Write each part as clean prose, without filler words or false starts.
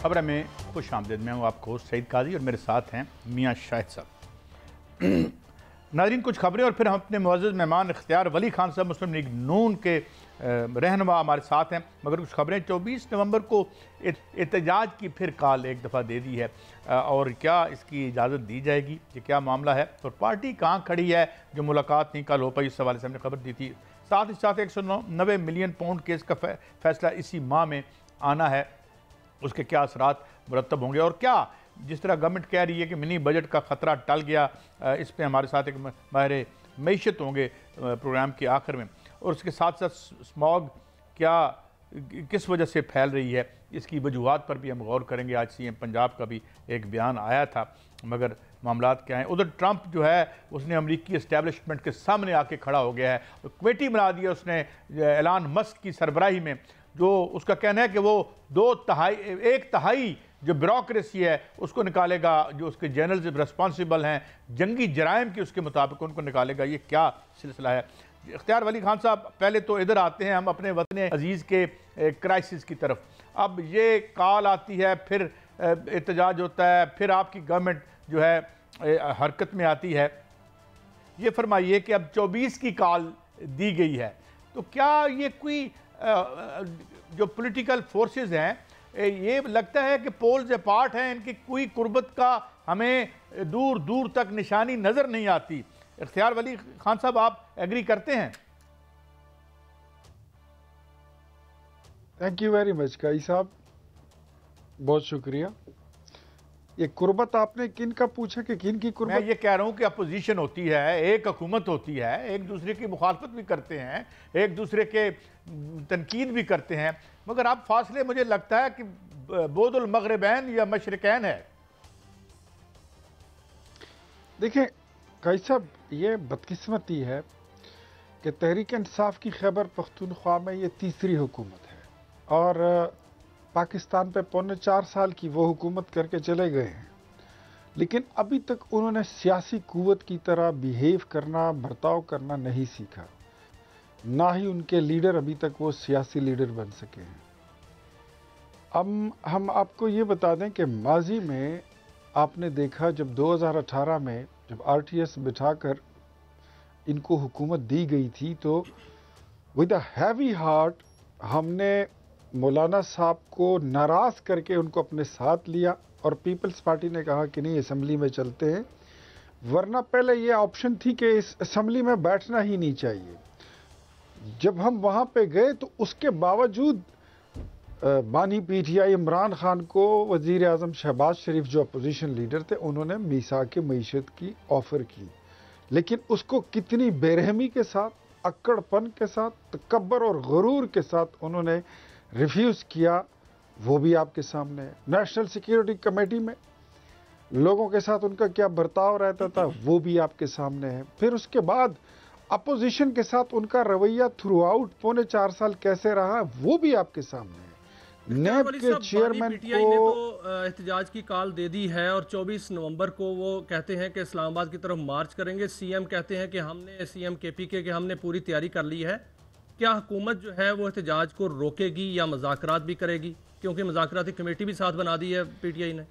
खबर में खुश आमदीद। मैं हूँ आपको सईद काजी और मेरे साथ हैं मियाँ शाहिद साहब। नाज़रीन, कुछ खबरें और फिर हम अपने मुअज़्ज़ज़ मेहमान इख्तियार वली खान साहब मुस्लिम लीग नून के रहनुमा हमारे साथ हैं। मगर कुछ खबरें 24 नवंबर को एहतजाज की फिर कॉल एक दफ़ा दे दी है और क्या इसकी इजाज़त दी जाएगी, ये क्या मामला है और पार्टी कहाँ खड़ी है जो मुलाकात नहीं कल हो पाई, इस हवाले से हमने खबर दी थी। साथ ही साथ 190 मिलियन पाउंड केस का फैसला इसी माह में आना है, उसके क्या असरात मुरतब होंगे और क्या जिस तरह गवर्नमेंट कह रही है कि मिनी बजट का ख़तरा टल गया, इस पर हमारे साथ एक माहिर मईशत होंगे प्रोग्राम के आखिर में। और उसके साथ साथ स्मॉग क्या किस वजह से फैल रही है, इसकी वजूहात पर भी हम गौर करेंगे। आज सीएम पंजाब का भी एक बयान आया था, मगर मामलात क्या हैं। उधर ट्रंप जो है उसने अमरीकी इस्टेब्लिशमेंट के सामने आके खड़ा हो गया है, कमेटी बना दिया उसने एलान मस्क की सरबराही में, जो उसका कहना है कि वो 1/3 जो ब्यूरोक्रेसी है उसको निकालेगा, जो उसके जनरल्स रिस्पॉन्सिबल हैं जंगी जराइम की उसके मुताबिक उनको निकालेगा। ये क्या सिलसिला है? इख्तियार वली खान साहब, पहले तो इधर आते हैं हम अपने वतन अजीज़ के क्राइसिस की तरफ। अब ये कॉल आती है, फिर एहतजाज होता है, फिर आपकी गवर्नमेंट जो है हरकत में आती है। ये फरमाइए कि अब 24 की कॉल दी गई है, तो क्या ये कोई जो पॉलिटिकल फोर्सेस हैं, ये लगता है कि पोल्स अपार्ट हैं, इनकी कोई कुर्बत का हमें दूर दूर तक निशानी नज़र नहीं आती। इख्तियार वली खान साहब, आप एग्री करते हैं? थैंक यू वेरी मच काई साहब, बहुत शुक्रिया। ये कुर्बत आपने किन का पूछा कि किन की कुर्बत? मैं ये कह रहा हूँ कि अपोजिशन होती है, एक हुकूमत होती है, एक दूसरे की मुखालफत भी करते हैं, एक दूसरे के तनकीद भी करते हैं, मगर अब फासले मुझे लगता है कि बोदुल मगरिबैन या मशरिकैन है। देखिए काई साहब, ये बदकिस्मती है कि तहरीक इंसाफ की खैबर पख्तूनख्वा में ये तीसरी हुकूमत है और पाकिस्तान पे 4.25 साल की वो हुकूमत करके चले गए हैं, लेकिन अभी तक उन्होंने सियासी कुव्वत की तरह बिहेव करना, बर्ताव करना नहीं सीखा। ना ही उनके लीडर अभी तक वो सियासी लीडर बन सके हैं। अब हम आपको ये बता दें कि माजी में आपने देखा जब 2018 में जब आरटीएस बिठाकर इनको हुकूमत दी गई थी, तो विद अ हैवी हार्ट हमने मौलाना साहब को नाराज़ करके उनको अपने साथ लिया और पीपल्स पार्टी ने कहा कि नहीं, असम्बली में चलते हैं, वरना पहले ये ऑप्शन थी कि इस असम्बली में बैठना ही नहीं चाहिए। जब हम वहाँ पे गए तो उसके बावजूद बानी पीटीआई इमरान खान को वज़ीर आज़म शहबाज शरीफ जो अपोजिशन लीडर थे, उन्होंने मीसाक मईशत की ऑफ़र की, लेकिन उसको कितनी बेरहमी के साथ, अक्कड़पन के साथ, तकब्बर और गुरूर के साथ उन्होंने रिफ्यूज़ किया, वो भी आपके सामने है। नेशनल सिक्योरिटी कमेटी में लोगों के साथ उनका क्या बर्ताव रहता था, वो भी आपके सामने है। फिर उसके बाद अपोजिशन के साथ उनका रवैया थ्रू आउट 4.25 साल कैसे रहा, वो भी आपके सामने है। नेब के चेयरमैन पीटीआई ने तो एहतजाज की कॉल दे दी है और 24 नवंबर को वो कहते हैं कि इस्लामाबाद की तरफ मार्च करेंगे। सीएम कहते हैं कि हमने, सीएम केपीके के हमने पूरी तैयारी कर ली है। क्या हुकूमत जो है वो एहतजाज को रोकेगी या मुज़ाकरात भी करेगी, क्योंकि मुज़ाकराती कमेटी भी साथ बना दी है पीटीआई ने?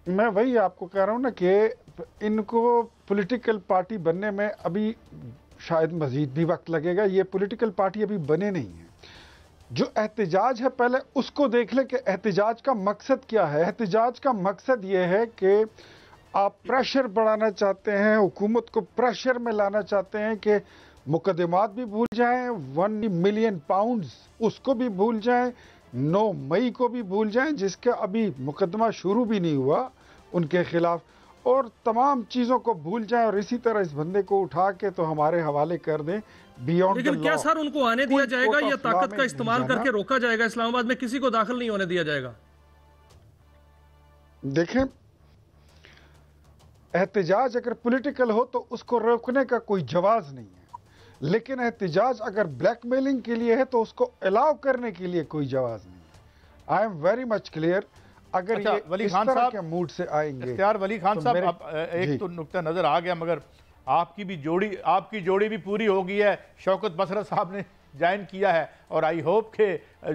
मैं वही आपको कह रहा हूँ ना कि इनको पॉलिटिकल पार्टी बनने में अभी शायद मजीद भी वक्त लगेगा। ये पॉलिटिकल पार्टी अभी बने नहीं है। जो एहतजाज है पहले उसको देख ले कि एहतजाज का मकसद क्या है। एहतजाज का मकसद ये है कि आप प्रेशर बढ़ाना चाहते हैं, हुकूमत को प्रेशर में लाना चाहते हैं कि मुकदमात भी भूल जाएं, 1 मिलियन पाउंड्स उसको भी भूल जाएं, 9 मई को भी भूल जाएं जिसका अभी मुकदमा शुरू भी नहीं हुआ उनके खिलाफ, और तमाम चीज़ों को भूल जाएं और इसी तरह इस बंदे को उठा के तो हमारे हवाले कर दें बियॉन्ड। लेकिन क्या सर उनको आने दिया जाएगा या ताकत का इस्तेमाल करके रोका जाएगा? इस्लामाबाद में किसी को दाखिल नहीं होने दिया जाएगा। देखें, एहतजाज अगर पॉलिटिकल हो तो उसको रोकने का कोई जवाज नहीं है, लेकिन एहतजाज अगर ब्लैकमेलिंग के लिए है तो उसको अलाउ करने के लिए कोई जवाज नहीं है। I am very much clear. अगर ये वली खान साहब के मूड से आएंगे, इख्तियार वली खान साहब, एक तो नुक्ता नजर आ गया, मगर आपकी जोड़ी भी पूरी हो गई है। शौकत बसरा साहब ने ज्वाइन किया है और आई होप के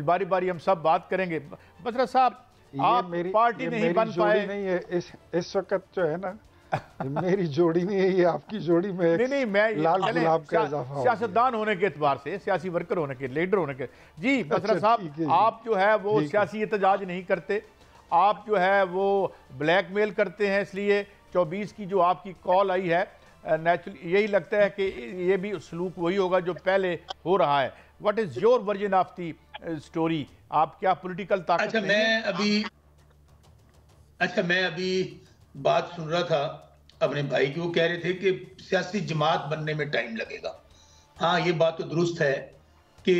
बारी बारी हम सब बात करेंगे। बसरा साहब, आप पार्टी नहीं बन पाए। नहीं है इस वक्त जो है ना, मेरी जोड़ी नहीं है, ये आपकी जोड़ी में नहीं मैं लाल गुलाब का इजाफा सियासतदान होने के एतबार से, सियासी वर्कर होने के, लीडर होने के। जी बसरा साहब, आप जो है वो सियासी एहतजाज नहीं करते, आप जो है वो ब्लैकमेल करते हैं, इसलिए 24 की जो आपकी कॉल आई है, नेचुरली यही लगता है कि ये भी सलूक वही होगा जो पहले हो रहा है। What is your version of the story? आप क्या पॉलिटिकल ताकत? अच्छा मैं अभी बात सुन रहा था अपने भाई की, वो कह रहे थे कि सियासी जमात बनने में टाइम लगेगा। हाँ, ये बात तो दुरुस्त है कि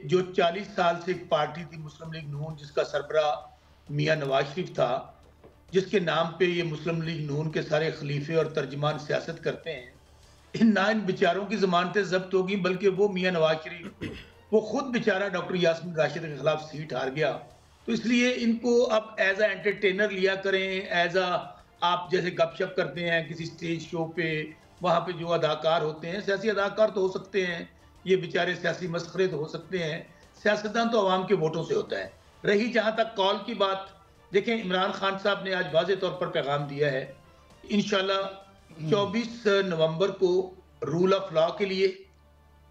जो 40 साल से एक पार्टी थी मुस्लिम लीग नून, जिसका सरबरा मियां नवाज शरीफ था, जिसके नाम पे ये मुस्लिम लीग नून के सारे खलीफे और तर्जमान सियासत करते हैं, इन बेचारों की जमानतें जब्त होगी, बल्कि वो मियां नवाज शरीफ वो खुद बेचारा डॉक्टर यास्मीन राशिद के खिलाफ सीट हार गया। तो इसलिए इनको अब एज अ एंटरटेनर लिया करें, एज अ आप जैसे गपशप करते हैं किसी स्टेज शो पे, वहाँ पे जो अदाकार होते हैं, सियासी अदाकार तो हो सकते हैं, ये बेचारे सियासी मस्खरे तो हो सकते हैं, सियासतदान तो आवाम के वोटों से होता है। रही जहाँ तक कॉल की बात, देखें इमरान खान साहब ने आज वाज़े तौर पर पैगाम दिया है, इंशाल्लाह 24 नवंबर को रूल ऑफ लॉ के लिए,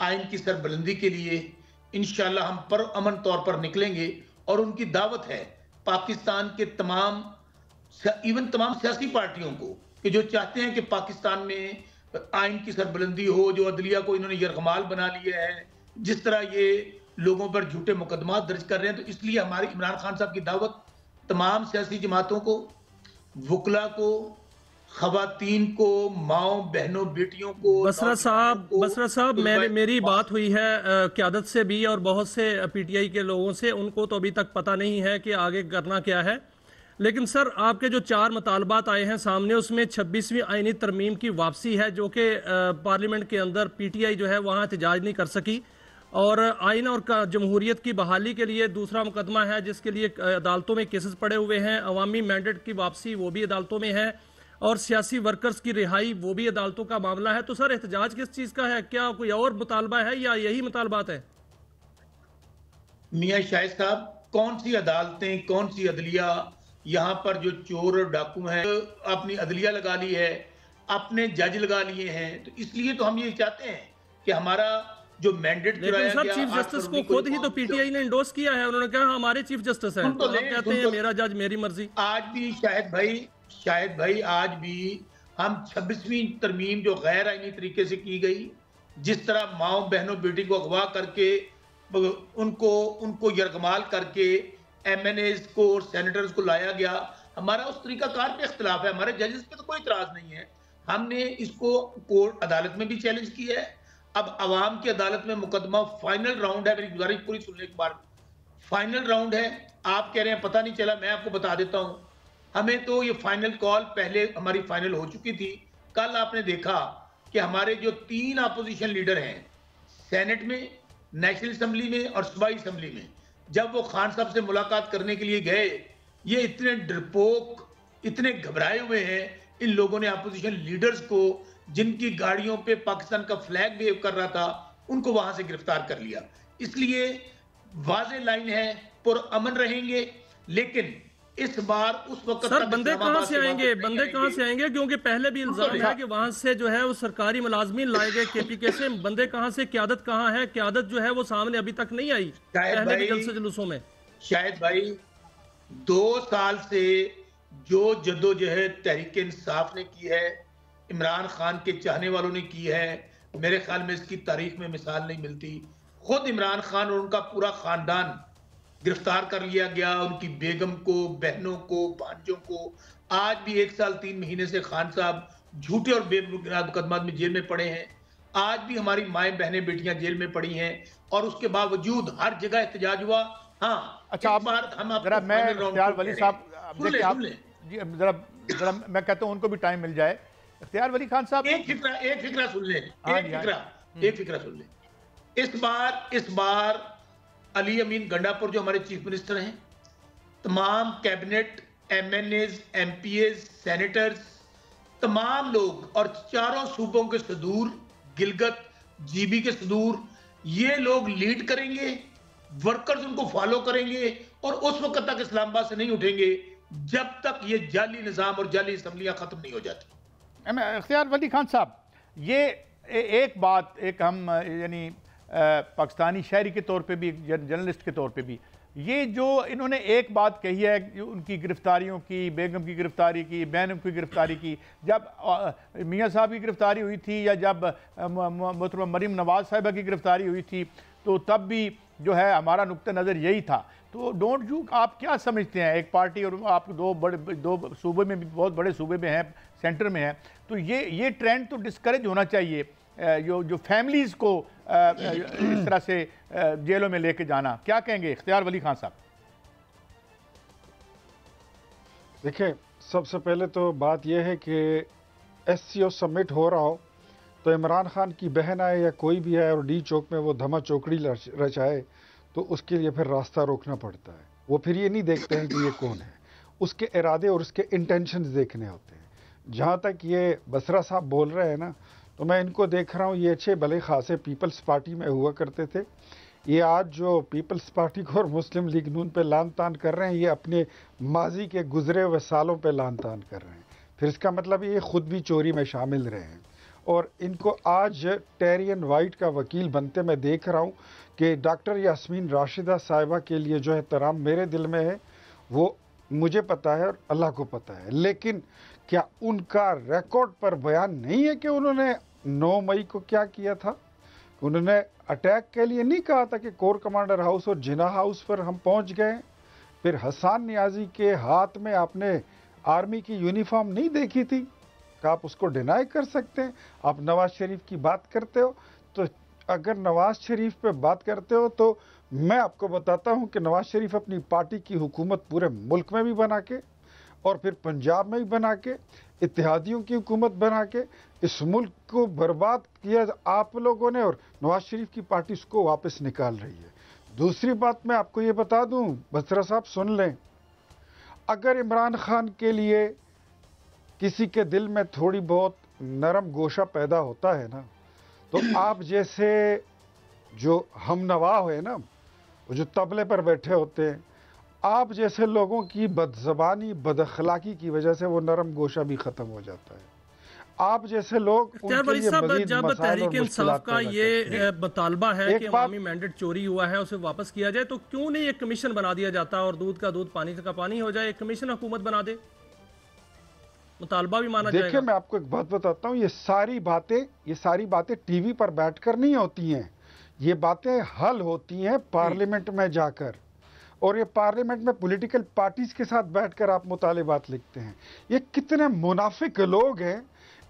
आइन की सरबुलंदी के लिए इंशाल्लाह हम पर अमन तौर पर निकलेंगे। और उनकी दावत है पाकिस्तान के तमाम सियासी पार्टियों को कि जो चाहते हैं कि पाकिस्तान में आइन की सरबुलंदी हो, जो अदलिया को इन्होंने यरगमाल बना लिया है, जिस तरह ये लोगों पर झूठे मुकदमा दर्ज कर रहे हैं। तो इसलिए हमारी इमरान खान साहब की दावत तमाम सियासी जमातों को, वुकला को, खवातीन को, माओ बहनों बेटियों को। बसरा साहब मेरी बात हुई है क़यादत से भी और बहुत से पीटीआई के लोगों से, उनको तो अभी तक पता नहीं है कि आगे करना क्या है। लेकिन सर, आपके जो 4 मुतालबात आए हैं सामने, उसमें 26वीं आईनी तरमीम की वापसी है, जो कि पार्लियामेंट के अंदर पीटीआई जो है वहाँ एहतजाज नहीं कर सकी, और आइन और जमहूरियत की बहाली के लिए दूसरा मुकदमा है जिसके लिए अदालतों में केसेस पड़े हुए हैं, अवामी मैंडेट की वापसी वो भी अदालतों में है, और सियासी वर्कर्स की रिहाई वो भी अदालतों का मामला है। तो सर, एहतजाज किस चीज़ का है? क्या कोई और मुतालबा है या यही मुतालबात है? मियां शाहिद साहब, कौन सी अदालतें, कौन सी अदलिया? यहाँ पर जो चोर और डाकू हैं अपनी अदलिया लगा ली है, अपने जज लगा लिए हैं। तो इसलिए तो हम ये चाहते हैं कि हमारा जो मैंडेट चुराया गया, चीफ जस्टिस को खुद ही तो पीटीआई ने एंडोर्स किया है, उन्होंने कहा हमारे चीफ जस्टिस हैं, तो आप कहते हैं मेरा जज मेरी मर्जी। आज भी शाहिद भाई आज भी हम 26वीं तरमीम जो गैर आईनी तरीके से की गई, जिस तरह माओ बहनों बेटी को अगवा करके उनको यरगमाल करके एमएनएस को और सेनेटर्स को लाया गया, हमारा उस तरीकाकार पे इख्तिलाफ है, हमारे जजेस पे तो कोई इतराज नहीं है। हमने इसको कोर्ट अदालत में भी चैलेंज किया है। अब अवाम की अदालत में मुकदमा फाइनल राउंड है, मेरी गुजारिश पूरी सुनने के बाद, फाइनल राउंड है। आप कह रहे हैं पता नहीं चला, मैं आपको बता देता हूं, हमें तो ये फाइनल कॉल पहले हमारी फाइनल हो चुकी थी। कल आपने देखा कि हमारे जो 3 अपोजिशन लीडर हैं, सेनेट में, नेशनल असेंबली में और सूबाई असेंबली में, जब वो खान साहब से मुलाकात करने के लिए गए, ये इतने डरपोक, इतने घबराए हुए हैं, इन लोगों ने अपोजिशन लीडर्स को, जिनकी गाड़ियों पे पाकिस्तान का फ्लैग वेव कर रहा था, उनको वहां से गिरफ्तार कर लिया। इसलिए वाज़ेह लाइन है, पुरअमन रहेंगे, लेकिन इस बार उस वक्त सर बंदे कहां से आएंगे? क्योंकि पहले भी इल्जाम है कि वहां से जो है वो सरकारी मुलाजमीन लाए गए केपीके से। बंदे कहां से? क़यादत कहां है? क़यादत जो है वो सामने अभी तक नहीं आई पहले के जलसे जुलूसों में। शायद भाई 2 साल से जो जद्दोजहद तहरीक इंसाफ ने की है, इमरान खान के चाहने वालों ने की है, मेरे ख्याल में इसकी तारीख में मिसाल नहीं मिलती। खुद इमरान खान और उनका पूरा खानदान गिरफ्तार कर लिया गया, उनकी बेगम को, बहनों को, भांजों को। आज भी 1 साल 3 महीने से खान साहब झूठे और बेबुनियाद मुकदमा में जेल में पड़े हैं। आज भी हमारी माएँ बहनें बेटियां जेल में पड़ी हैं, और उसके बावजूद हर जगह एहतजाज हुआ। हाँ, अच्छा, मैं वली साहब जी, जरा मैं कहता हूँ उनको भी टाइम मिल जाए। इख्तियार वली खान साहब, एक फिक्रा सुन लें, एक फिक्रा सुन लें। इस बार अली अमीन गंडापुर जो हमारे चीफ मिनिस्टर हैं, तमाम कैबिनेट, एमएनएज, एमपीएज, सेनेटर्स, तमाम लोग और 4 सूबों के सदूर, गिलगत, जीबी के सदूर, ये लोग लीड करेंगे, वर्कर्स उनको फॉलो करेंगे और उस वक्त तक इस्लामाबाद से नहीं उठेंगे जब तक ये जाली निजाम और जाली असम्बलियां खत्म नहीं हो जाती। इख्तियार वली खान साहब, ये एक बात, एक हम यानी पाकिस्तानी शहरी के तौर पे भी, जर्नलिस्ट के तौर पे भी, ये जो इन्होंने एक बात कही है उनकी गिरफ्तारियों की, बेगम की गिरफ्तारी की, बैनम की गिरफ्तारी की, जब मियाँ साहब की गिरफ्तारी हुई थी या जब मोहतरमा मरीम नवाज साहिबा की गिरफ्तारी हुई थी, तो तब भी जो है हमारा नुक्ता नज़र यही था। तो डोंट यू, आप क्या समझते हैं, एक पार्टी और आप दो सूबे में भी, बहुत बड़े सूबे में हैं, सेंटर में हैं, तो ये ट्रेंड तो डिस्करेज होना चाहिए, जो फैमिलीज़ को इस तरह से जेलों में लेके जाना। क्या कहेंगे इख्तियार वली खान साहब? देखिए, सबसे पहले तो बात यह है कि SCO समिट हो रहा हो तो इमरान खान की बहन आए या कोई भी आए और डी चौक में वो धमा चौकड़ी रचाए, तो उसके लिए फिर रास्ता रोकना पड़ता है। वो फिर ये नहीं देखते हैं कि ये कौन है, उसके इरादे और उसके इंटेंशंस देखने होते हैं। जहाँ तक ये बसरा साहब बोल रहे हैं ना, तो मैं इनको देख रहा हूँ, ये अच्छे भले खासे पीपल्स पार्टी में हुआ करते थे। ये आज जो पीपल्स पार्टी को और मुस्लिम लीग नून पे लान तान कर रहे हैं, ये अपने माजी के गुजरे हुए सालों पे लान तान कर रहे हैं। फिर इसका मतलब ये खुद भी चोरी में शामिल रहे हैं। और इनको आज टेरियन वाइट का वकील बनते मैं देख रहा हूँ कि डॉक्टर यास्मीन राशिदा साहिबा के लिए जो एहतराम मेरे दिल में है वो मुझे पता है और अल्लाह को पता है। लेकिन क्या उनका रिकॉर्ड पर बयान नहीं है कि उन्होंने 9 मई को क्या किया था? उन्होंने अटैक के लिए नहीं कहा था कि कोर कमांडर हाउस और जिना हाउस पर हम पहुंच गए। फिर हसन नियाजी के हाथ में आपने आर्मी की यूनिफॉर्म नहीं देखी थी? क्या आप उसको डिनाई कर सकते हैं? आप नवाज शरीफ की बात करते हो, तो अगर नवाज शरीफ पे बात करते हो तो मैं आपको बताता हूं कि नवाज शरीफ अपनी पार्टी की हुकूमत पूरे मुल्क में भी बना के और फिर पंजाब में भी बना के, इत्तेहादियों की हुकूमत बना के इस मुल्क को बर्बाद किया आप लोगों ने, और नवाज शरीफ की पार्टी उसको वापस निकाल रही है। दूसरी बात मैं आपको ये बता दूं, बसरा साहब सुन लें, अगर इमरान खान के लिए किसी के दिल में थोड़ी बहुत नरम गोशा पैदा होता है ना, तो आप जैसे जो हम नवा हुए ना, वो जो तबले पर बैठे होते हैं, आप जैसे लोगों की बदज़बानी बदअखलाकी की वजह से वो नरम गोशा भी ख़त्म हो जाता है। आप जैसे लोग जब तहरीक इंसाफ का ये मुतालबा है कि अवामी मैंडेट चोरी हुआ है उसे वापस किया जाए, तो क्यों नहीं एक कमीशन बना दिया जाता और दूध का दूध पानी का पानी हो जाए, एक कमीशन हुकूमत बना दे, मुतालबा भी माना जाएगा। देखिए, मैं आपको एक बात बताता हूँ, ये सारी बातें टीवी पर बैठकर नहीं होती हैं, ये बातें हल होती हैं पार्लियामेंट में जाकर, और ये पार्लियामेंट में पॉलिटिकल पार्टीज के साथ बैठकर आप मुतालिबात लिखते हैं। ये कितने मुनाफिक लोग हैं,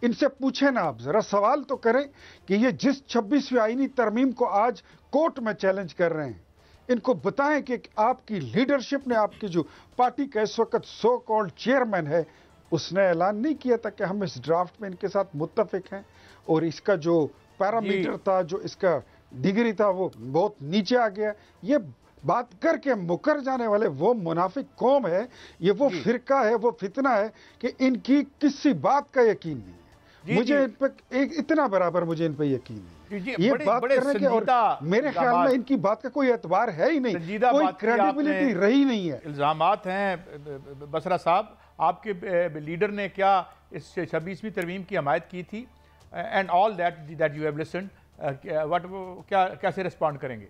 इनसे पूछे ना, आप जरा सवाल तो करें कि ये जिस 26वीं आईनी तरमीम को आज कोर्ट में चैलेंज कर रहे हैं, इनको बताएं कि आपकी लीडरशिप ने, आपकी जो पार्टी का इस वक्त सो कॉल्ड चेयरमैन है, उसने ऐलान नहीं किया था कि हम इस ड्राफ्ट में इनके साथ मुत्तफिक हैं, और इसका जो पैरामीटर था, जो इसका डिग्री था, वो बहुत नीचे आ गया। ये बात करके मुकर जाने वाले वो मुनाफिक कौम है, ये वो फिरका है, वो फितना है कि इनकी किसी बात का यकीन नहीं है। मुझे इन पर इतना बराबर मुझे इन पर यकीन नहीं। ये बात करने के, और मेरे ख्याल में इनकी बात का कोई एतबार है ही नहीं, कोई क्रेडिबिलिटी रही नहीं है। इल्जामात हैं बसरा साहब, आपके लीडर ने क्या इस 26वीं तरमीम की हमायत की थी, and all that you have listened, क्या कैसे रिस्पॉन्ड करेंगे?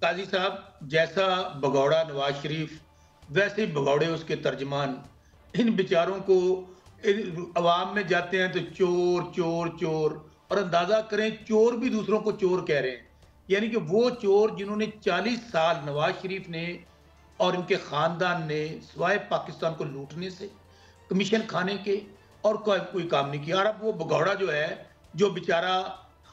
काजी साहब, जैसा भगौड़ा नवाज शरीफ, वैसे ही भगौड़े उसके तर्जमान। इन बेचारों को अवाम में जाते हैं तो चोर चोर चोर, और अंदाजा करें चोर भी दूसरों को चोर कह रहे हैं। यानी कि वो चोर जिन्होंने 40 साल नवाज शरीफ ने और इनके खानदान ने सिवाय पाकिस्तान को लूटने से, कमीशन खाने के और कोई काम नहीं किया। और अब वो भगौड़ा जो है, जो बेचारा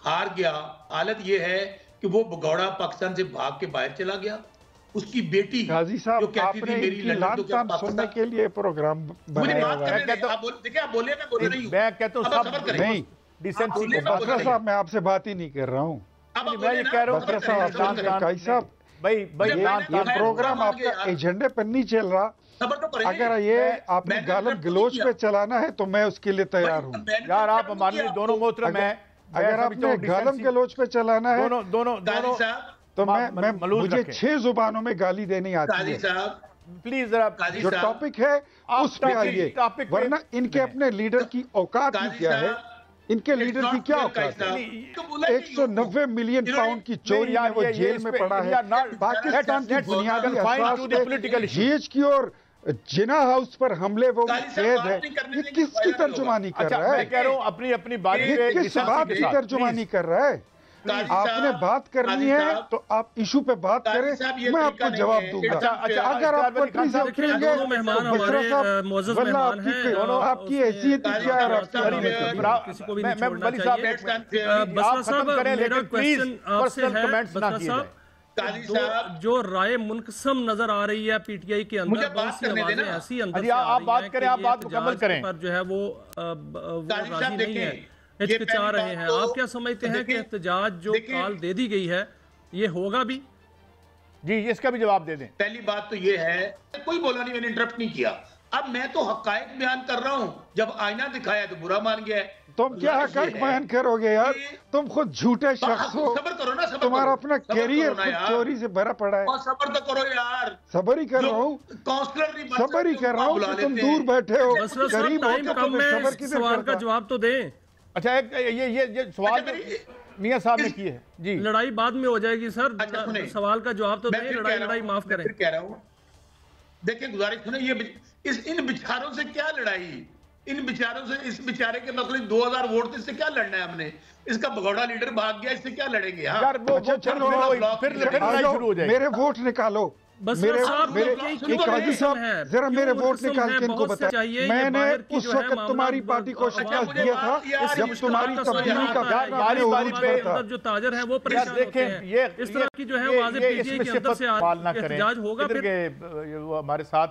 हार गया, हालत ये है कि वो भगौड़ा पाकिस्तान से भाग के बाहर चला गया। उसकी बेटी गाजी साहब, जो कहती थी मेरी लंदन तो सुनने के लिए प्रोग्राम बनाया हुआ है। देखिए, आप बोलिए, मैं बोल रही हूं, मैं कहता हूं सब नहीं, बसरा साहब मैं आपसे बात ही नहीं कर रहा हूं, मैं ये कह रहा हूं बसरा साहब, भाई ये प्रोग्राम आपका एजेंडे पर नहीं चल रहा। अगर ये आपने गालन गलोच पे चलाना है तो मैं उसके लिए तैयार हूँ। यार, आप हमारे लिए दोनों मोहतरम हैं, अगर आपने गालम गलोच पे चलाना है दोनों तो मैं मुझे 6 जुबानों में गाली देनी आती है। प्लीज जरा जो टॉपिक है उस पे आइए, वरना इनके अपने लीडर की औकात ही क्या है, इनके लीडर की क्या औकात है। 190 मिलियन पाउंड की चोरी में वो जेल में पड़ा है। पाकिस्तान की बुनियादी असास GHQ और जिना हाउस पर हमले वो कैद है। ये किसकी तर्जुमानी कर रहा है? मैं कह रहा हूं अपनी बात किस बात की तर्जुमानी कर रहा है? आपने बात करनी है तो आप इशू पे बात करें, मैं आपको जवाब दूंगा। अगर आप पटरी से उतरेंगे आपकी हैसियत क्या है? जो राय मुनकसम नजर आ रही है पीटीआई के अंदर, बहुत सी आवाजें ऐसी अंदर आप बात करें, आप बात मुकम्मल करें, पर जो है वो राजी नहीं है, हिचकिचा रहे हैं। आप क्या समझते हैं कि एहतजाज जो काल दे दी गई है ये होगा भी? जी, इसका भी जवाब दे दें। पहली बात तो ये है, कोई बोला नहीं, मैंने इंटरप्ट नहीं किया। अब मैं तो हकायक बयान कर रहा हूं, जब आईना दिखाया तो बुरा मान गया है। तुम क्या हकायक बयान करोगे यार? तुम खुद झूठे शख्स हो। सबर करो ना, तुम्हारा अपना कैरियर चोरी से भरा पड़ा है। सबर तो करो यार। सबर ही कर रहा हूँ, काउंसलर नहीं, सबर ही कर रहा हूँ। तुम दूर बैठे हो, गरीब हो, सवाल का जवाब तो दें। अच्छा, ये सवाल मियां साहब ने किए हैं जी। लड़ाई बाद में हो जाएगी सर, सवाल का जवाब तो दें। लड़ाई माफ करें। कह रहा हूँ, देखिए गुजारिश सुने, ये इन विचारों से क्या लड़ाई? इन विचारों से, इस बेचारे के मसले 2000 वोट थे, इससे क्या लड़ना है हमने? इसका भगौड़ा लीडर भाग गया, इससे क्या लड़ेंगे? यार वो फिर लड़ाई शुरू हो जाएगी। मेरे वोट निकालो, मेरे काजी साहब जरा मेरे वोट निकाल के इनको बताइए। मैंने उस वक्त तुम्हारी पार्टी को शिकस्त दिया था जब तुम्हारी तब्दीली का बारी पे जो ताजर है वो परेशान होते हैं। ये इस तरह की जो है वाज़ेह पीटीआई के अंदर से एहतजाज होगा। फिर वो हमारे साथ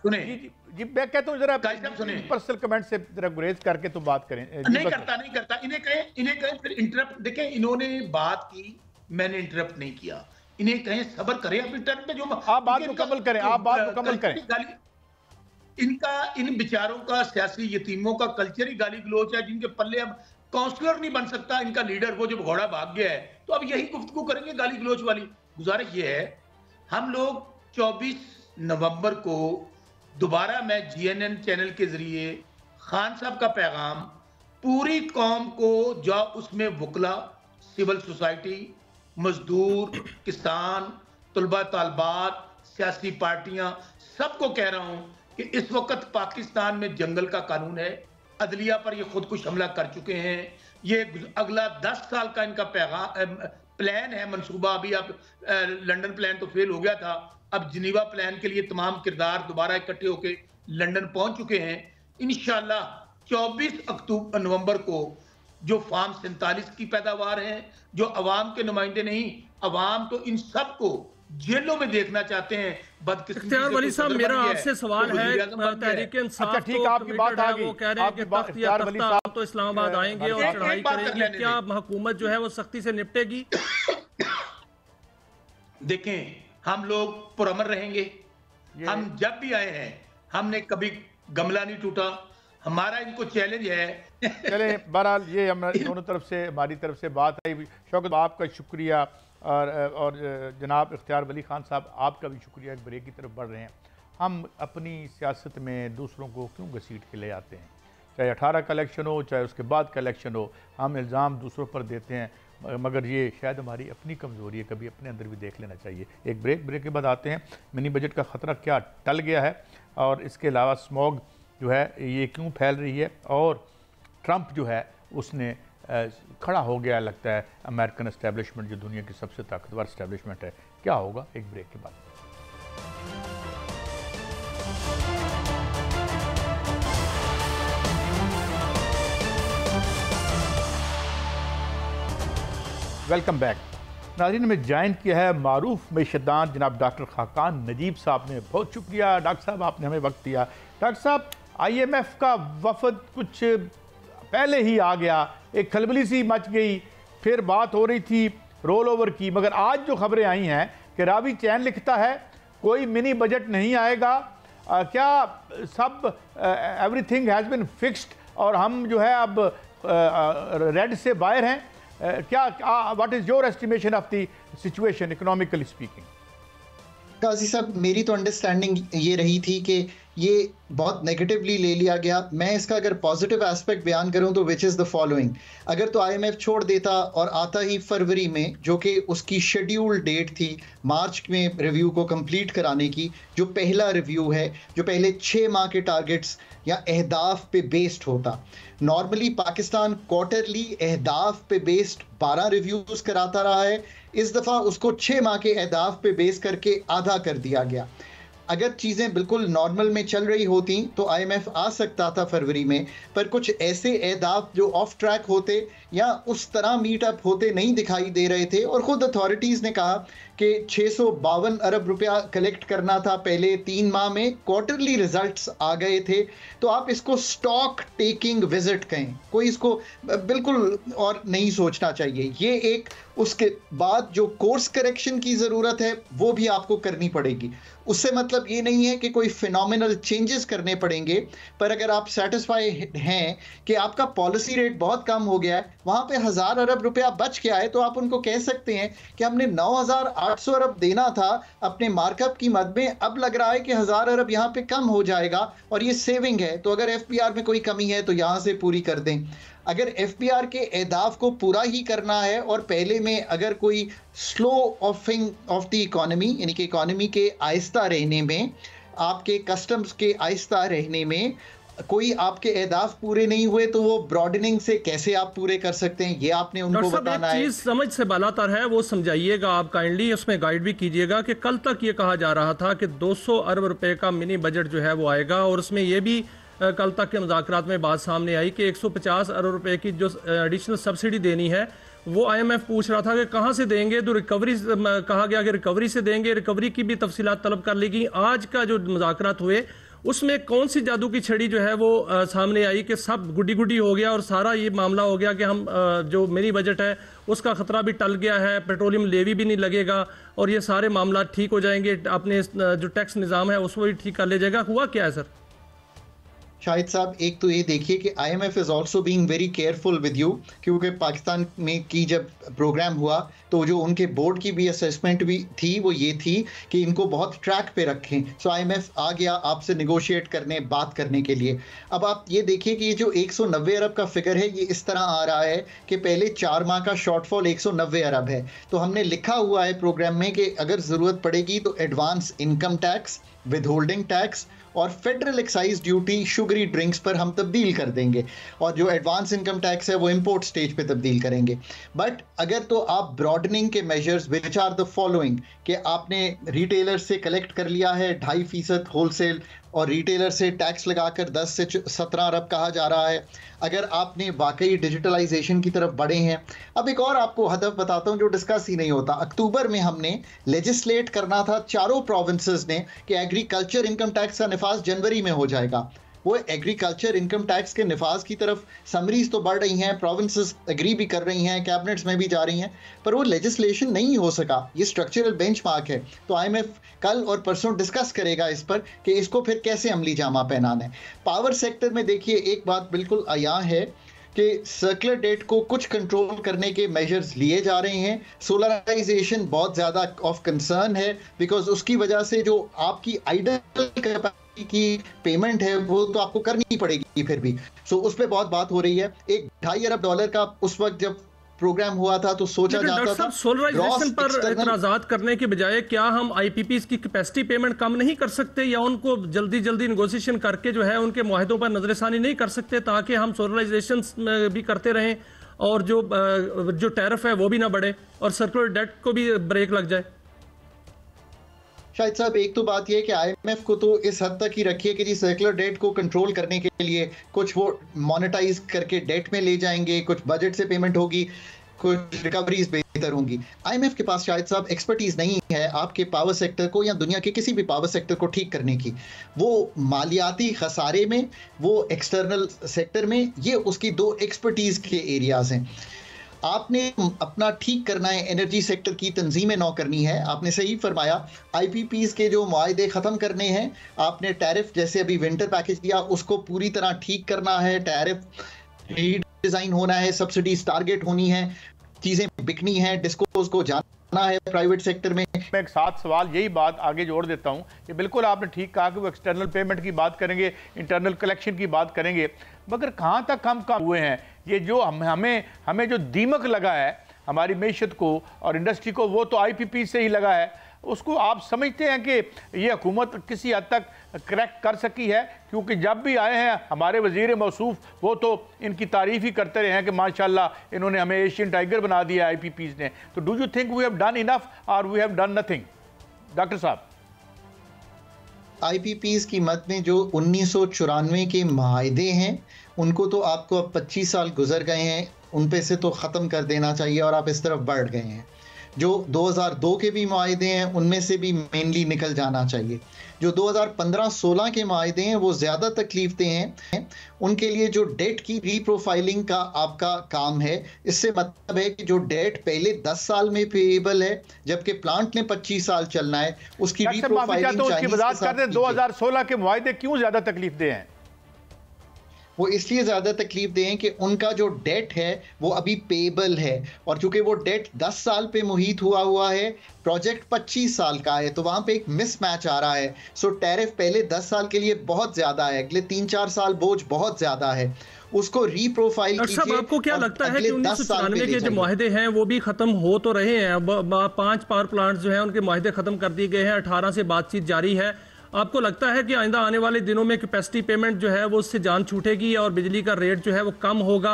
सुने जी, मैं कहता हूँ जरा पर्सनल कमेंट से जरा गुरेज करके तो बात करें। नहीं करता। इन्हें कहें फिर इंटरप्ट। देखें, इन्होंने बात की, मैंने इंटरप्ट नहीं किया। इन्हें कहें सबर करें अपनी टर्न पे, जो आप बात मुकम्मल करें, आप बात मुकम्मल करें। इनका, इन बेचारों का सियासी यतीमों का कल्चर ही गाली गलोच है, जिनके पल्ले अब काउंसलर नहीं बन सकता इनका लीडर, वो जो घोड़ा भाग गया है, तो अब यही गुफ्तगू करेंगे गाली गलोच वाली। गुजारिश ये है, हम लोग 24 नवंबर को दोबारा मैं GNN चैनल के जरिए खान साहब का पैगाम पूरी कौम को, जो उसमें वकला, सिविल सोसाइटी, मजदूर, किसान, तलबा तालबात, सियासी पार्टियां, सबको कह रहा हूं कि इस वक्त पाकिस्तान में जंगल का कानून है। अदलिया पर ये खुदकुश हमला कर चुके हैं। ये अगला 10 साल का इनका पैगाम प्लान है, मंसूबा। अभी अब लंदन प्लान तो फेल हो गया था, अब जिनीवा प्लान के लिए तमाम किरदार दोबारा इकट्ठे होकर लंदन पहुंच चुके हैं। इंशाल्लाह 24 नवंबर को जो फार्म 47 की पैदावार है, जो अवाम के नुमाइंदे नहीं, अवाम तो इन सब को जेलों में देखना चाहते हैं। इख्तियार वली साहब, मेरा आपसे सवाल है, तहरीक इंसाफ ठीक, आपकी बात आ गई, वो कह रहे हैं कि तख्त या तख्ता तो इस्लामाबाद आएंगे और चढ़ाई करेंगे, क्या हुकूमत जो है वो सख्ती से निपटेगी? देखें, हम लोग पुरअमन रहेंगे। हम जब भी आए हैं, हमने कभी गमला नहीं टूटा। हमारा इनको चैलेंज है। चले, बहरहाल ये हम दोनों तरफ से, हमारी तरफ से बात आई। शौकत, आपका शुक्रिया, और जनाब इख्तियार वली खान साहब, आपका भी शुक्रिया। एक ब्रेक की तरफ बढ़ रहे हैं। हम अपनी सियासत में दूसरों को क्यों घसीट के ले आते हैं? चाहे 18 का इलेक्शन हो, चाहे उसके बाद का इलेक्शन हो, हम इल्ज़ाम दूसरों पर देते हैं, मगर ये शायद हमारी अपनी कमज़ोरी है। कभी अपने अंदर भी देख लेना चाहिए। एक ब्रेक के बाद आते हैं। मिनी बजट का ख़तरा क्या टल गया है, और इसके अलावा स्मॉग जो है ये क्यों फैल रही है, और ट्रंप जो है उसने खड़ा हो गया लगता है अमेरिकन एस्टेब्लिशमेंट, जो दुनिया की सबसे ताकतवर एस्टेब्लिशमेंट है। क्या होगा? एक ब्रेक के बाद। Welcome back. नाज़रीन, में ज्वाइन किया है मारूफ मैशदान जनाब डॉक्टर खाकान नजीब साहब ने। बहुत शुक्रिया डॉक्टर साहब, आपने हमें वक्त दिया। डॉक्टर साहब, IMF का वफद कुछ पहले ही आ गया, एक खलबली सी मच गई, फिर बात हो रही थी रोल ओवर की, मगर आज जो खबरें आई हैं कि रावी चैन लिखता है कोई मिनी बजट नहीं आएगा। क्या सब एवरीथिंग हैज़ बिन फिक्स्ड, और हम जो है अब रेड से बाहर हैं? क्या what is your estimation of the situation economically speaking? Qazi साहब, मेरी तो अंडरस्टैंडिंग ये रही थी कि ये बहुत नेगेटिवली ले लिया गया। मैं इसका अगर पॉजिटिव एस्पेक्ट बयान करूं तो विच इज़ द फॉलोइंग। अगर तो आईएमएफ छोड़ देता और आता ही फरवरी में, जो कि उसकी शेड्यूल डेट थी मार्च में रिव्यू को कंप्लीट कराने की, जो पहला रिव्यू है, जो पहले 6 माह के टारगेट्स या अहदाफ पे बेस्ड होता। नॉर्मली पाकिस्तान क्वार्टरली अहदाफ पे बेस्ड 12 रिव्यूज़ कराता रहा है। इस दफ़ा उसको 6 माह के अहदाफ पे बेस करके आधा कर दिया गया। अगर चीज़ें बिल्कुल नॉर्मल में चल रही होती तो आईएमएफ आ सकता था फरवरी में, पर कुछ ऐसे अहदाफ जो ऑफ ट्रैक होते या उस तरह मीटअप होते नहीं दिखाई दे रहे थे। और ख़ुद अथॉरिटीज़ ने कहा कि 652 अरब रुपया कलेक्ट करना था पहले 3 माह में, क्वार्टरली रिजल्ट्स आ गए थे। तो आप इसको स्टॉक टेकिंग विजिट कहें, कोई इसको बिल्कुल और नहीं सोचना चाहिए। ये एक, उसके बाद जो कोर्स करेक्शन की ज़रूरत है वो भी आपको करनी पड़ेगी। उससे मतलब ये नहीं है कि कोई फिनोमिनल चेंजेस करने पड़ेंगे, पर अगर आप सेटिस्फाई हैं कि आपका पॉलिसी रेट बहुत कम हो गया है, वहाँ पे 1000 अरब रुपया बच गया है, तो आप उनको कह सकते हैं कि हमने 9800 अरब देना था अपने मार्कअप की मद में, अब लग रहा है कि 1000 अरब यहाँ पे कम हो जाएगा और ये सेविंग है, तो अगर एफपीआर में कोई कमी है तो यहाँ से पूरी कर दें। अगर एफपीआर के अहदाफ को पूरा ही करना है और पहले में अगर कोई स्लो ऑफिंग ऑफ द इकोनॉमी, यानी कि इकोनॉमी के आहिस्ता रहने में, आपके कस्टम्स के आहिस्ता रहने में कोई आपके अहदाफ पूरे नहीं हुए, तो वो ब्रॉडनिंग से कैसे आप पूरे कर सकते हैं, ये आपने उनको बताना है। चीज समझ से बालातर है, वो समझाइएगा आप काइंडली, उसमें गाइड भी कीजिएगा कि कल तक ये कहा जा रहा था कि 200 अरब रुपए का मिनी बजट जो है वो आएगा, और उसमें ये भी कल तक के मुज़ाकरात में बात सामने आई कि 150 अरब रुपए की जो एडिशनल सब्सिडी देनी है वो आईएमएफ पूछ रहा था कि कहाँ से देंगे, तो रिकवरी कहा गया कि रिकवरी से देंगे, रिकवरी की भी तफसीलात तलब कर ली गई। आज का जो मुज़ाकरात हुए उसमें कौन सी जादू की छड़ी जो है वो सामने आई कि सब गुडी गुडी हो गया और सारा ये मामला हो गया कि हम जो मिनी बजट है उसका खतरा भी टल गया है, पेट्रोलियम लेवी भी नहीं लगेगा और ये सारे मामला ठीक हो जाएंगे, अपने जो टैक्स निज़ाम है उसको भी ठीक कर ले जाएगा। हुआ क्या है सर? शाहिद साहब, एक तो ये देखिए कि IMF is also being very careful with you, क्योंकि पाकिस्तान में की जब प्रोग्राम हुआ तो जो उनके बोर्ड की भी असेसमेंट भी थी वो ये थी कि इनको बहुत ट्रैक पे रखें। सो आईएमएफ आ गया आपसे निगोशिएट करने, बात करने के लिए। अब आप ये देखिए कि ये जो 190 अरब का फिगर है ये इस तरह आ रहा है कि पहले 4 माह का शॉर्टफॉल 190 अरब है। तो हमने लिखा हुआ है प्रोग्राम में कि अगर ज़रूरत पड़ेगी तो advance income tax, withholding tax और federal excise duty sugary drinks पर हम तब्दील कर देंगे, और जो एडवांस इनकम टैक्स है वो इंपोर्ट स्टेज पे तब्दील करेंगे। बट अगर तो आप ब्रॉडनिंग के measures which are the following, कि आपने रिटेलर से कलेक्ट कर लिया है 2.5% होलसेल और रिटेलर से टैक्स लगाकर 10 से 17 अरब कहा जा रहा है, अगर आपने वाकई डिजिटलाइजेशन की तरफ बढ़े हैं। अब एक और आपको हदफ बताता हूं जो डिस्कस ही नहीं होता। अक्टूबर में हमने लेजिस्लेट करना था चारों प्रोविंसेस ने कि एग्रीकल्चर इनकम टैक्स का निफाज जनवरी में हो जाएगा। वो एग्रीकल्चर इनकम टैक्स के निफाज की तरफ समरीज तो बढ़ रही हैं, प्रोविंसेस एग्री भी कर रही हैं, कैबिनेट्स में भी जा रही हैं, पर वो लेजिस्लेशन नहीं हो सका। ये स्ट्रक्चरल बेंचमार्क है। तो आईएमएफ कल और परसों डिस्कस करेगा इस पर कि इसको फिर कैसे अमली जामा पहनाना है। पावर सेक्टर में देखिए एक बात बिल्कुल आया है कि सर्कुलर डेट को कुछ कंट्रोल करने के मेजर्स लिए जा रहे हैं। सोलराइजेशन बहुत ज़्यादा ऑफ कंसर्न है, बिकॉज उसकी वजह से जो आपकी आइडल कैपेसिटी की पेमेंट है वो तो आपको करनी पड़ेगी फिर भी। सो उस पर बहुत बात हो रही है। एक $2.5 अरब का उस वक्त जब प्रोग्राम हुआ था तो सोचा जाता था। सोलराइजेशन पर इतराजात करने के बजाय क्या हम आईपीपीज की कैपेसिटी पेमेंट कम नहीं कर सकते, या उनको जल्दी जल्दी नेगोशिएशन करके जो है उनके मुआहदों पर नजरसानी नहीं कर सकते, ताकि हम सोलराइजेशन भी करते रहें और जो टैरिफ है वो भी ना बढ़े और सर्कुलर डेट को भी ब्रेक लग जाए? शाहिद साहब, एक तो बात यह है कि आईएमएफ को तो इस हद तक ही रखिए कि जी सर्कुलर डेट को कंट्रोल करने के लिए कुछ वो मोनेटाइज करके डेट में ले जाएंगे, कुछ बजट से पेमेंट होगी, कुछ रिकवरीज बेहतर होंगी। आईएमएफ के पास शायद साहब एक्सपर्टीज नहीं है आपके पावर सेक्टर को या दुनिया के किसी भी पावर सेक्टर को ठीक करने की। वो मालियाती खसारे में, वो एक्सटर्नल सेक्टर में, ये उसकी 2 एक्सपर्टीज के एरियाज हैं। आपने अपना ठीक करना है, एनर्जी सेक्टर की तंजीमें नौ करनी है। आपने सही फरमाया, आईपीपीज के जो मुआहदे ख़त्म करने हैं, आपने टैरिफ जैसे अभी विंटर पैकेज दिया उसको पूरी तरह ठीक करना है, टैरिफ डिजाइन होना है, सब्सिडीज टारगेट होनी है, चीजें बिकनी है, डिस्कोर्स को जाना है प्राइवेट सेक्टर में। मैं एक साथ सवाल यही बात आगे जोड़ देता हूं कि बिल्कुल आपने ठीक कहा कि वो एक्सटर्नल पेमेंट की बात करेंगे, इंटरनल कलेक्शन की बात करेंगे, मगर कहां तक हम काम हुए हैं? ये जो हमें जो दीमक लगा है हमारी मैशत को और इंडस्ट्री को, वो तो IPP से ही लगा है। उसको आप समझते हैं कि ये हुकूमत किसी हद तक करेक्ट कर सकी है? क्योंकि जब भी आए हैं हमारे वज़ीर मौसूफ वो तो इनकी तारीफ़ ही करते रहे हैं कि माशाल्लाह इन्होंने हमें एशियन टाइगर बना दिया IPPs ने। तो do you think we have done enough और we have done nothing? Doctor साहब, IPPs की मद में जो 1994 के माहदे हैं उनको तो आपको अब 25 साल गुजर गए हैं, उन पे से तो ख़त्म कर देना चाहिए और आप इस तरफ बढ़ गए हैं। जो 2002 के भी माहदे हैं उनमें से भी मेनली निकल जाना चाहिए। जो 2015-16 के माहदे हैं वो ज़्यादा तकलीफ हैं, उनके लिए जो डेट की रीप्रोफाइलिंग का आपका काम है, इससे मतलब है कि जो डेट पहले 10 साल में पेएबल है जबकि प्लांट में 25 साल चलना है, उसकी रीप्रोफाइलिंग 2016 के माहदे क्यों ज़्यादा तकलीफ दे हैं? वो इसलिए ज़्यादा तकलीफ दें कि उनका जो डेट है वो अभी पेएबल है, और चूंकि वो डेट 10 साल पे मुहित हुआ है, प्रोजेक्ट 25 साल का है, तो वहां पे एक मिसमैच आ रहा है। सो टैरिफ पहले 10 साल के लिए बहुत ज़्यादा है, अगले 3-4 साल बोझ बहुत ज़्यादा है, उसको रीप्रोफाइल कीजिए। आपको क्या लगता है कि 1994 के जो माहदे हैं वो भी खत्म हो तो रहे हैं? अब 5 पावर प्लांट जो हैं उनके माहदे खत्म कर दिए गए हैं, 18 से बातचीत जारी है। आपको लगता है कि आइंदा आने वाले दिनों में कैपेसिटी पेमेंट जो है वो उससे जान छूटेगी और बिजली का रेट जो है वो कम होगा?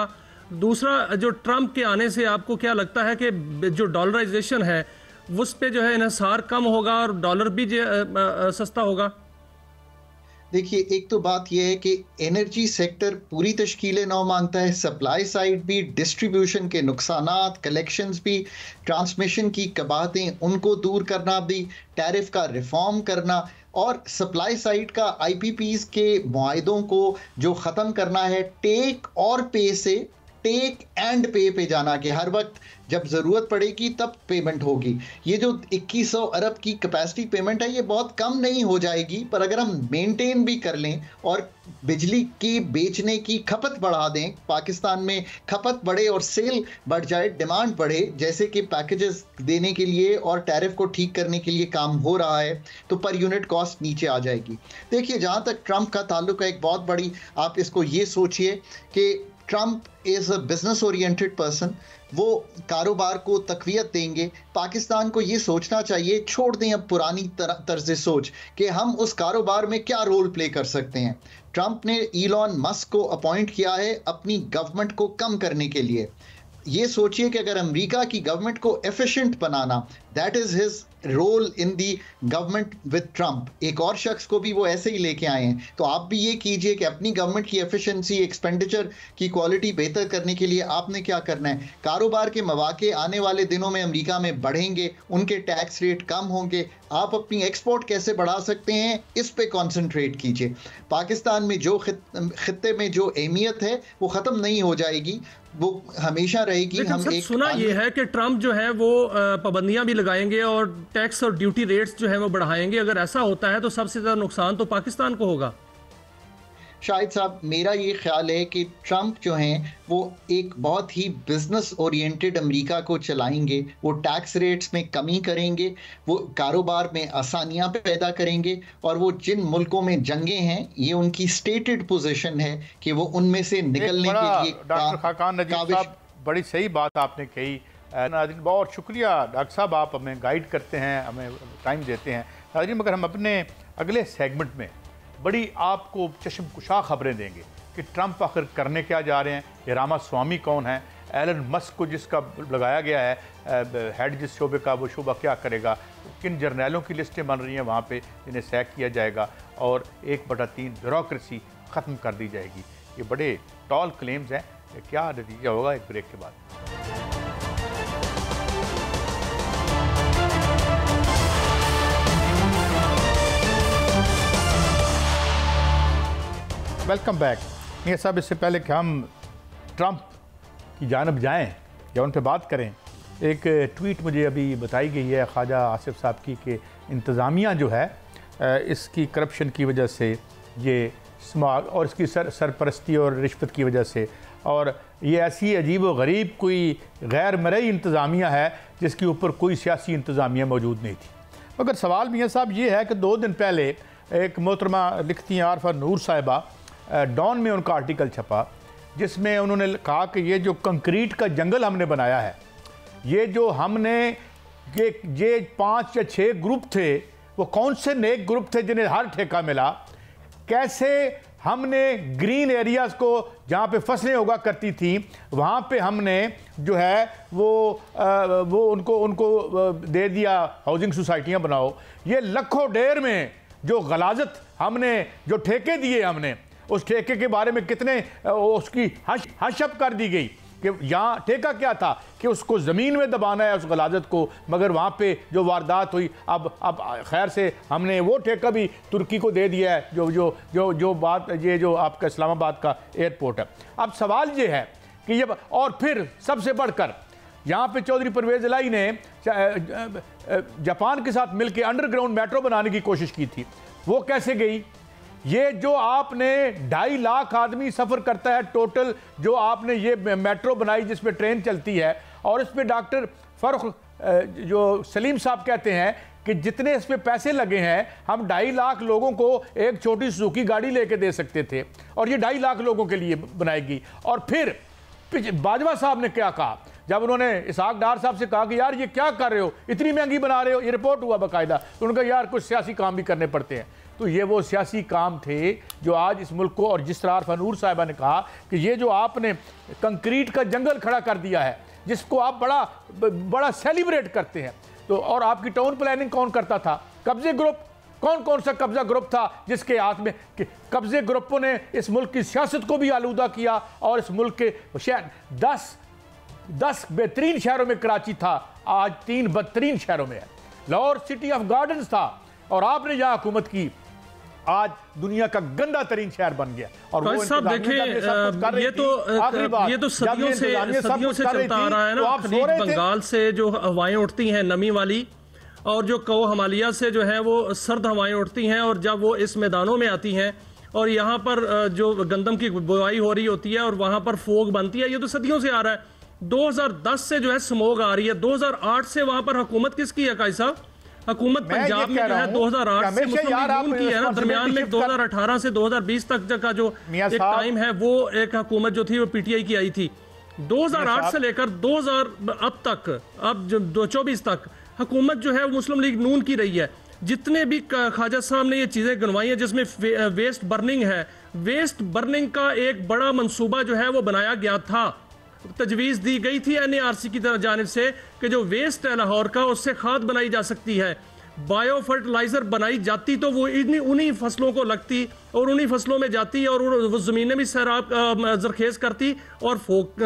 दूसरा, जो ट्रंप के आने से आपको क्या लगता है कि जो डॉलराइजेशन है उस पे जो है इन्हिसार कम होगा और डॉलर भी सस्ता होगा? देखिए, एक तो बात यह है कि एनर्जी सेक्टर पूरी तश्कील नौ मांगता है, सप्लाई साइड भी, डिस्ट्रीब्यूशन के नुकसानात, कलेक्शंस भी, ट्रांसमिशन की कबाहतें उनको दूर करना भी, टैरिफ का रिफॉर्म करना, और सप्लाई साइड का IPPs के मुआहदों को जो ख़त्म करना है टेक और पे से टेक एंड पे पे जाना, कि हर वक्त जब ज़रूरत पड़ेगी तब पेमेंट होगी। ये जो 2100 अरब की कैपेसिटी पेमेंट है ये बहुत कम नहीं हो जाएगी, पर अगर हम मेंटेन भी कर लें और बिजली की बेचने की खपत बढ़ा दें, पाकिस्तान में खपत बढ़े और सेल बढ़ जाए, डिमांड बढ़े, जैसे कि पैकेजेस देने के लिए और टैरिफ को ठीक करने के लिए काम हो रहा है, तो पर यूनिट कॉस्ट नीचे आ जाएगी। देखिए, जहाँ तक ट्रंप का ताल्लुक है, एक बहुत बड़ी आप इसको ये सोचिए कि Trump is a business oriented person, वो कारोबार को तकवीयत देंगे। पाकिस्तान को ये सोचना चाहिए, छोड़ दें अब पुरानी तर्ज सोच कि हम उस कारोबार में क्या रोल प्ले कर सकते हैं। ट्रंप ने इलॉन मस्क को अपॉइंट किया है अपनी गवर्नमेंट को कम करने के लिए। ये सोचिए कि अगर अमेरिका की गवर्नमेंट को एफिशिएंट बनाना, that is his role in the government with Trump. एक और शख्स को भी वो ऐसे ही लेके आए हैं, तो आप भी ये कीजिए कि अपनी गवर्नमेंट की एफिशिएंसी, एक्सपेंडिचर की क्वालिटी बेहतर करने के लिए आपने क्या करना है। कारोबार के मौके आने वाले दिनों में अमेरिका में बढ़ेंगे, उनके टैक्स रेट कम होंगे, आप अपनी एक्सपोर्ट कैसे बढ़ा सकते हैं इस पे कंसंट्रेट कीजिए। पाकिस्तान में जो खित्ते में जो अहमियत है वो ख़त्म नहीं हो जाएगी, वो हमेशा रहेगी। हम एक सुना ये है कि ट्रंप जो है वो पाबंदियां भी लगाएंगे और टैक्स और ड्यूटी रेट्स जो है वो बढ़ाएंगे। अगर ऐसा होता है तो सबसे ज़्यादा नुकसान तो पाकिस्तान को होगा। शाहिद साहब, मेरा ये ख्याल है कि ट्रंप जो हैं वो एक बहुत ही बिजनेस ओरिएंटेड अमेरिका को चलाएंगे। वो टैक्स रेट्स में कमी करेंगे, वो कारोबार में आसानियां पैदा करेंगे, और वो जिन मुल्कों में जंगें हैं ये उनकी स्टेटेड पोजीशन है कि वो उनमें से निकलने के लिए। डॉक्टर खाकान नजीब साहब, बड़ी सही बात आपने कही। नाज़रीन, बहुत शुक्रिया डॉक्टर साहब, आप हमें गाइड करते हैं, हमें टाइम देते हैं। नाज़रीन, मगर हम अपने अगले सेगमेंट में बड़ी आपको चश्मकुशा खबरें देंगे कि ट्रंप आखिर करने क्या जा रहे हैं, ये रामास्वामी कौन है, एलन मस्क को जिसका लगाया गया है हेड जिस शोबे का, वो शोबा क्या करेगा, किन जर्नैलों की लिस्टें बन रही हैं वहाँ पे जिन्हें सैक किया जाएगा, और 1/3 ब्यूरोक्रेसी ख़त्म कर दी जाएगी। ये बड़े टॉल क्लेम्स हैं, क्या नतीजा होगा एक ब्रेक के बाद। Welcome back. ये सब इससे पहले कि हम ट्रंप की जानब जाएं या उन पर बात करें, एक ट्वीट मुझे अभी बताई गई है ख्वाजा आसिफ साहब की कि इंतज़ामिया जो है इसकी करप्शन की वजह से, ये स्माग और इसकी सरपरस्ती और रिश्वत की वजह से और ये ऐसी अजीब व गरीब कोई गैर मरई इंतज़ामिया है जिसके ऊपर कोई सियासी इंतज़ामिया मौजूद नहीं थी। मगर सवाल मियाँ साहब ये है कि 2 दिन पहले एक मोहतरमा लिखती हैं आरफा नूर साहिबा, डॉन में उनका आर्टिकल छपा जिसमें उन्होंने कहा कि ये जो कंक्रीट का जंगल हमने बनाया है, ये जो हमने ये 5 या 6 ग्रुप थे, वो कौन से नेक ग्रुप थे जिन्हें हर ठेका मिला, कैसे हमने ग्रीन एरियाज़ को जहाँ पे फसलें उगा करती थी वहाँ पे हमने जो है वो उनको दे दिया हाउसिंग सोसाइटियाँ बनाओ। ये लखों डेर में जो गलाजत हमने जो ठेके दिए, हमने उस ठेके के बारे में कितने उसकी हशप कर दी गई कि यहाँ ठेका क्या था कि उसको ज़मीन में दबाना है उस गलाजत को, मगर वहाँ पे जो वारदात हुई अब खैर से हमने वो ठेका भी तुर्की को दे दिया है जो बात ये जो आपका इस्लामाबाद का एयरपोर्ट है। अब सवाल ये है कि ये और फिर सबसे बढ़कर यहाँ पे चौधरी परवेज़ इलाही ने जापान के साथ मिलकर अंडरग्राउंड मेट्रो बनाने की कोशिश की थी, वो कैसे गई? ये जो आपने 2.5 लाख आदमी सफ़र करता है टोटल, जो आपने ये मेट्रो बनाई जिसमें ट्रेन चलती है, और इस पर डॉक्टर फ़र्रुख जो सलीम साहब कहते हैं कि जितने इस पर पैसे लगे हैं हम 2.5 लाख लोगों को एक छोटी सुजुकी गाड़ी लेके दे सकते थे, और ये 2.5 लाख लोगों के लिए बनाएगी। और फिर बाजवा साहब ने क्या कहा जब उन्होंने इसहाक डार साहब से कहा कि यार ये क्या कर रहे हो, इतनी महंगी बना रहे हो, ये रिपोर्ट हुआ बाकायदा, तो उन्होंने कहा यार कुछ सियासी काम भी करने पड़ते हैं। तो ये वो सियासी काम थे जो आज इस मुल्क को, और जिस तरह आरफा नूर साहिबा ने कहा कि ये जो आपने कंक्रीट का जंगल खड़ा कर दिया है जिसको आप बड़ा सेलिब्रेट करते हैं, तो और आपकी टाउन प्लानिंग कौन करता था? कब्जे ग्रुप, कौन सा कब्जा ग्रुप था जिसके हाथ में कब्जे ग्रुपों ने इस मुल्क की सियासत को भी आलूदा किया, और इस मुल्क के शहर 10 बेहतरीन शहरों में कराची था, आज 3 बदतरीन शहरों में है। लाहौर सिटी ऑफ गार्डन्स था और आपने यहाँ हुकूमत की, आज दुनिया का गंदा तरीन शहर बन गया। और वो साहब देखिए ये तो सदियों से चलता आ रहा है ना। खलीज बंगाल से जो हवाएं उठती हैं नमी वाली, और जो कहो हिमालय से जो है वो सर्द हवाएं उठती हैं, और जब वो इस मैदानों में आती हैं और यहाँ पर जो गंदम की बुआई हो रही होती है और वहाँ पर फोग बनती है, ये तो सदियों से आ रहा है। 2010 से जो है स्मोग आ रही है, 2008 से वहाँ पर हुकूमत किसकी है काई साहब? हुकूमत पंजाब में जो है 2008 से मुस्लिम लीग नून की है ना, दरमियान में 2018 से 2020 तक का जो एक टाइम है वो एक हुकूमत जो थी वो पीटीआई की आई थी। 2008 से लेकर 2000 अब तक, अब 2024 तक हुकूमत जो है वो मुस्लिम लीग नून की रही है। जितने भी ख्वाजा साहब ने ये चीजें गिनवाई हैं जिसमें वेस्ट बर्निंग है, वेस्ट बर्निंग का एक बड़ा मंसूबा जो है वो बनाया गया था, तजवीज़ दी गई थी एनएआरसी की जानिब से कि जो वेस्ट है लाहौर का उससे खाद बनाई जा सकती है, बायो फर्टिलाइजर बनाई जाती तो वो उन्हीं फसलों को लगती और उन्हीं फसलों में जाती और वो ज़मीनें भी सैराब जरखेज करती और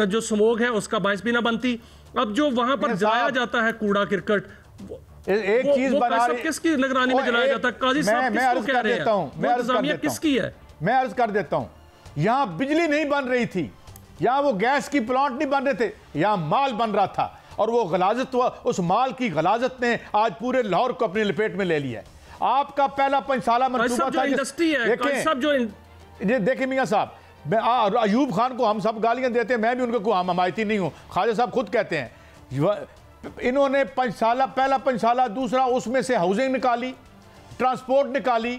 जो स्मोग है उसका बायस भी ना बनती। अब जो वहां पर जलाया जाता है कूड़ा क्रिकेट, एक चीज किसकी निगरानी में जलाया जाता है? काजी साहब किसको कह रहे हैं? किसकी है? मैं अर्ज कर देता हूं, यहां बिजली नहीं बन रही थी, यहां वो गैस की प्लांट नहीं बन रहे थे, यहां माल बन रहा था, और वो गलाजत, उस माल की गलाजत ने आज पूरे लाहौर को अपनी लपेट में ले लिया है। आपका पहला 5 साल मंसूबा था इंडस्ट्री है, देखिए मियां साहब, मैं अयूब खान को हम सब गालियां देते हैं, मैं भी उनको हमायती नहीं हूं, ख्वाजा साहब खुद कहते हैं इन्होंने 5 साल पहला 5 साल, दूसरा उसमें से हाउसिंग निकाली, ट्रांसपोर्ट निकाली,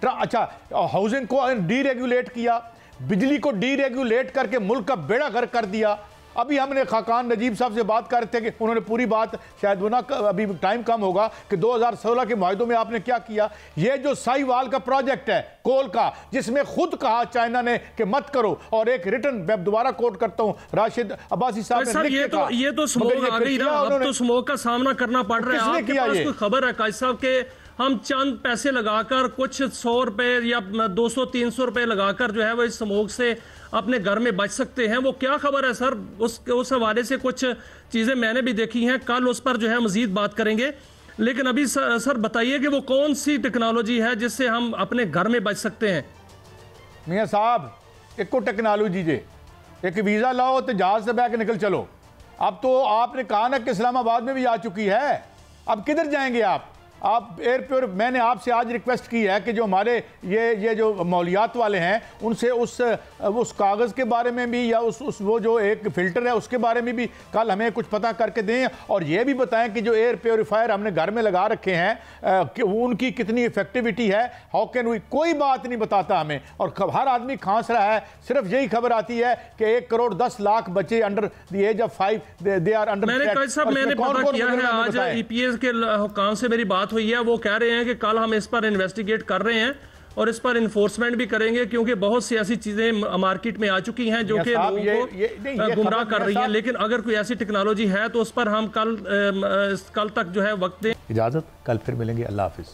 अच्छा हाउसिंग को डीरेगुलेट किया, बिजली को डीरेगुलेट करके मुल्क का बेड़ा गर्क कर दिया। अभी हमने खाकान नजीब साहब से बात कर रहे थे कि उन्होंने पूरी बात, शायद वो ना अभी टाइम कम होगा, कि 2016 के मुआहदों में आपने क्या किया। ये जो साहिवाल का प्रोजेक्ट है कोल का, जिसमें खुद कहा चाइना ने कि मत करो, और एक रिटर्न मैं दोबारा कोट करता हूं राशिद अब्बासी साहब ने, ये तो स्मोक आ गई ना, अब तो स्मोक का सामना करना पड़ रहा है। आपके पास कोई खबर है काजी साहब के हम चंद पैसे लगाकर कुछ 100 रुपए या 200-300 रुपए लगाकर जो है वो इस स्मोक से अपने घर में बच सकते हैं? वो क्या खबर है सर? उस हवाले से कुछ चीज़ें मैंने भी देखी हैं, कल उस पर जो है मजीद बात करेंगे। लेकिन अभी सर बताइए कि वो कौन सी टेक्नोलॉजी है जिससे हम अपने घर में बच सकते हैं? मियाँ साहब, एक को टेक्नोलॉजी जे, एक वीज़ा लाओ तो जहाज से बैठ के निकल चलो। अब तो आपने कहा ना कि इस्लामाबाद में भी आ चुकी है, अब किधर जाएंगे आप? आप एयर प्योर, मैंने आपसे आज रिक्वेस्ट की है कि जो हमारे ये जो मौलियात वाले हैं उनसे उस कागज़ के बारे में भी या उस वो जो एक फ़िल्टर है उसके बारे में भी कल हमें कुछ पता करके दें, और ये भी बताएं कि जो एयर प्योरीफायर हमने घर में लगा रखे हैं कि उनकी कितनी इफेक्टिविटी है। हाउ कैन वी, कोई बात नहीं बताता हमें, और हर आदमी खांस रहा है, सिर्फ यही खबर आती है कि 1,10,00,000 बच्चे under the age of 5 they are under. मैंने पता किया है, आज ईपीएस के हुकाम से मेरी बात हुई है, वो कह रहे हैं कि कल हम इस पर इन्वेस्टिगेट कर रहे हैं और इस पर इन्फोर्समेंट भी करेंगे, क्योंकि बहुत सी ऐसी चीजें मार्केट में आ चुकी हैं जो कि लोगों को गुमराह कर रही है। लेकिन अगर कोई ऐसी टेक्नोलॉजी है तो उस पर हम कल तक जो है वक्त दें। इजाजत, कल फिर मिलेंगे। अल्लाह हाफिज।